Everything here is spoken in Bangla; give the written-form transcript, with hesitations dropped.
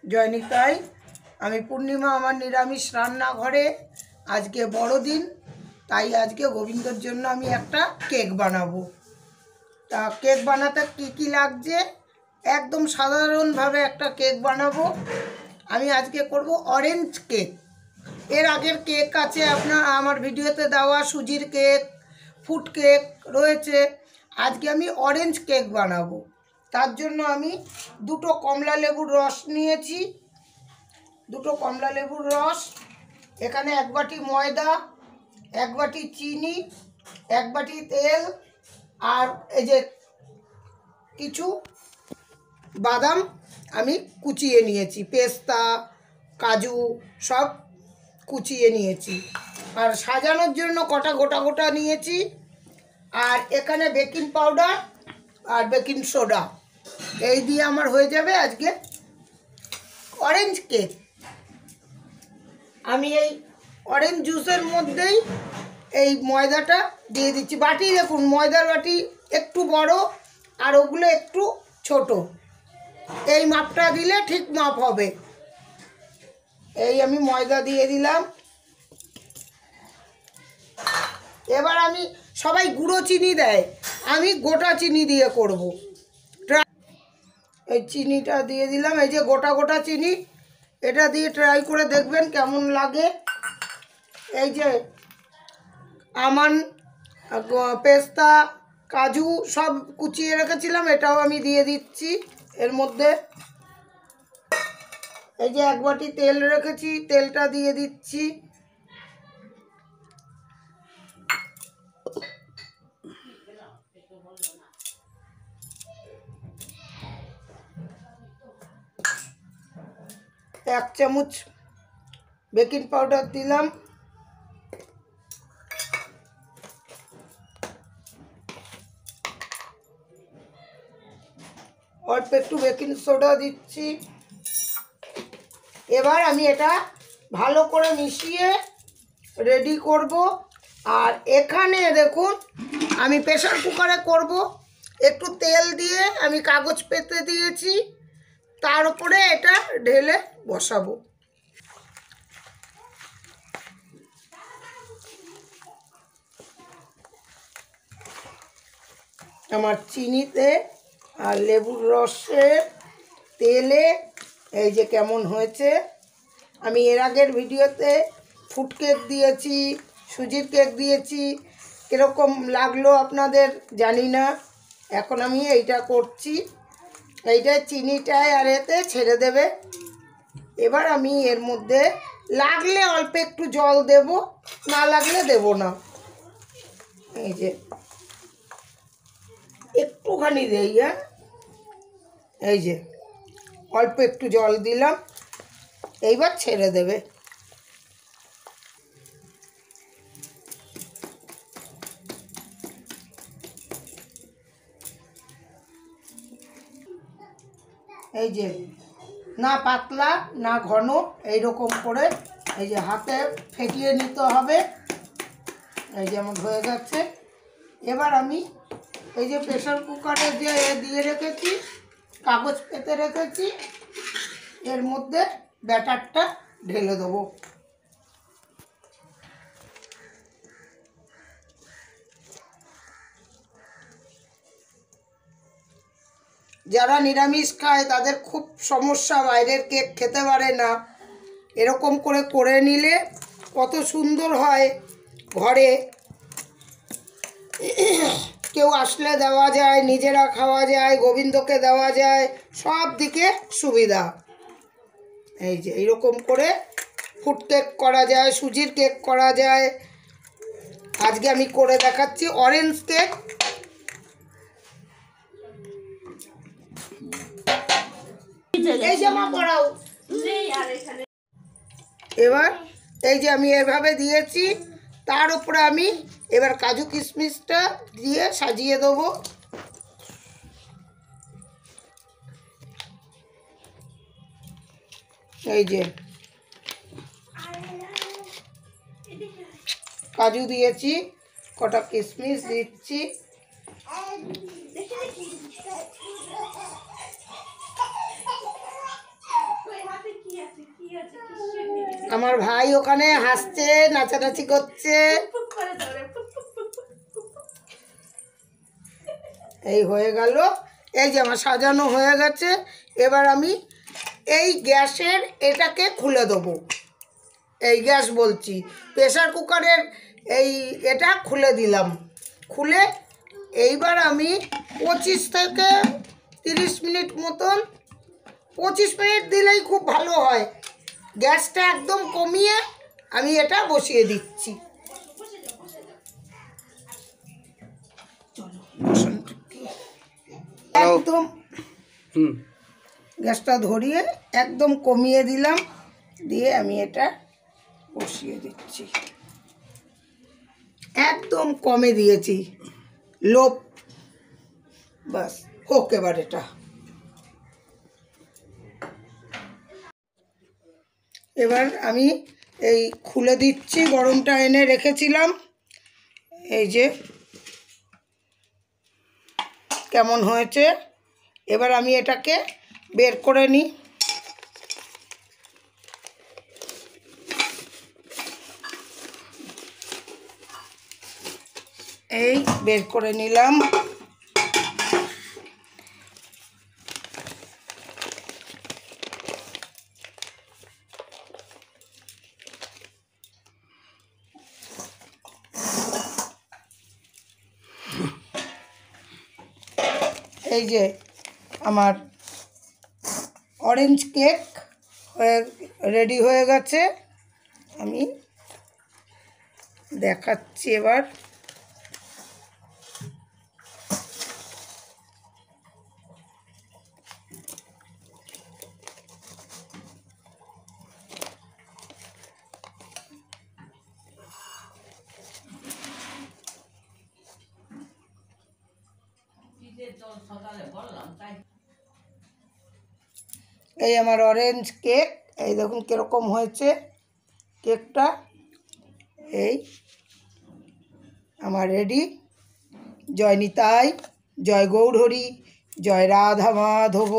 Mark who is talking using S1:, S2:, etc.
S1: জয়নিতাই। আমি পূর্ণিমা, আমার নিরামিষ রান্নাঘরে। আজকে বড়দিন, তাই আজকে গোবিন্দর জন্য আমি একটা কেক বানাবো। তা কেক বানাতে কি কি লাগছে, একদম সাধারণভাবে একটা কেক বানাবো। আমি আজকে করব অরেঞ্জ কেক। এর আগের কেক আছে আপনার আমার ভিডিওতে দেওয়া, সুজির কেক, ফুড কেক রয়েছে। আজকে আমি অরেঞ্জ কেক বানাবো। তার জন্য আমি দুটো কমলা লেবুর রস নিয়েছি, দুটো কমলা লেবুর রস, এখানে এক বাটি ময়দা, এক বাটি চিনি, এক বাটি তেল, আর এই যে কিছু বাদাম আমি কুচিয়ে নিয়েছি, পেস্তা, কাজু সব কুচিয়ে নিয়েছি। আর সাজানোর জন্য কটা গোটা গোটা নিয়েছি। আর এখানে বেকিং পাউডার আর বেকিং সোডা, এই দিয়ে আমার হয়ে যাবে আজকে অরেঞ্জ কেক। আমি এই অরেঞ্জ জুসের মধ্যেই এই ময়দাটা দিয়ে দিচ্ছি। বাটি দেখুন, ময়দার বাটি একটু বড় আর ওগুলো একটু ছোট। এই মাপটা দিলে ঠিক মাপ হবে। এই আমি ময়দা দিয়ে দিলাম। এবার আমি, সবাই গুঁড়ো চিনি দেয়, আমি গোটা চিনি দিয়ে করব। এই চিনিটা দিয়ে দিলাম, এই যে গোটা গোটা চিনি, এটা দিয়ে ট্রাই করে দেখবেন কেমন লাগে। এই যে আমন্ড, পেস্তা, কাজু সব কুচিয়ে রেখেছিলাম, এটাও আমি দিয়ে দিচ্ছি এর মধ্যে। এই যে এক বাটি তেল রেখেছি, তেলটা দিয়ে দিচ্ছি। এক চামচ বেকিং পাউডার দিলাম। অল্প একটু বেকিং সোডা দিচ্ছি। এবার আমি এটা ভালো করে মিশিয়ে রেডি করব। আর এখানে দেখুন, আমি প্রেসার কুকারে করব। একটু তেল দিয়ে আমি কাগজ পেতে দিয়েছি, তার উপরে এটা ঢেলে বসাবো। আমার চিনিতে আর লেবুর রসে, তেলে এই যে কেমন হয়েছে। আমি এর আগের ভিডিওতে ফুড কেক দিয়েছি, সুজির কেক দিয়েছি, কীরকম লাগলো আপনাদের জানি না। এখন আমি এইটা করছি, এইটা চিনিটায় আর এতে ছেড়ে দেবে। এবার আমি এর মধ্যে লাগলে অল্প একটু জল দেব, না লাগলে দেব না। এই যে একটুখানি দেই, এই যে অল্প একটু জল দিলাম, এইবার ছেড়ে দেবে। এই যে না পাতলা না ঘন, এইরকম করে এই যে হাতে ফেটিয়ে নিতে হবে। এই যেমন হয়ে যাচ্ছে। এবার আমি এই যে প্রেসার কুকারে যে দিয়ে রেখেছি, কাগজ পেতে রেখেছি, এর মধ্যে ব্যাটারটা ঢেলে দেবো। যারা নিরামিষ খায় তাদের খুব সমস্যা, বাইরের কেক খেতে পারে না। এরকম করে করে নিলে কত সুন্দর হয়। ঘরে কেউ আসলে দেওয়া যায়, নিজেরা খাওয়া যায়, গোবিন্দকে দেওয়া যায়, সব দিকে সুবিধা। এই যে এইরকম করে ফুড কেক করা যায়, সুজির কেক করা যায়। আজকে আমি করে দেখাচ্ছি অরেঞ্জ কেক। এই জামা পরাও। এবার এই যে আমি এভাবে দিয়েছি, তার উপরে আমি এবার কাজু কিশমিশটা দিয়ে সাজিয়ে দেবো। এই যে কাজু দিয়েছি, কটা কিশমিশ দিচ্ছি। আমার ভাই ওখানে হাসছে, নাচানাচি করছে। এই হয়ে গেল, এই যে আমার সাজানো হয়ে গেছে। এবার আমি এই গ্যাসের এটাকে খুলে দেবো। এই গ্যাস বলছি, প্রেসার কুকারের এই এটা খুলে দিলাম। খুলে এইবার আমি 25 থেকে 30 মিনিট মতন, 25 মিনিট দিলেই খুব ভালো হয়। গ্যাসটা একদম কমিয়ে আমি এটা বসিয়ে দিচ্ছি। একদম গ্যাসটা ধরিয়ে একদম কমিয়ে দিলাম, দিয়ে আমি এটা বসিয়ে দিচ্ছি। একদম কমে দিয়েছি, লো, বাস হোক। এবার এটা এবার আমি এই খুলে দিচ্ছি, গরমটা এনে রেখেছিলাম। এই যে কেমন হয়েছে, এবার আমি এটাকে বের করে নিই। এই বের করে নিলাম। এই যে আমার অরেঞ্জ কেক রেডি হয়ে গেছে, আমি দেখাচ্ছি এবার। এই আমার অরেঞ্জ কেক, এই দেখুন কীরকম হয়েছে কেকটা। এই আমার রেডি। জয় নিতাই, জয় গৌরহরি, জয় রাধা মাধব।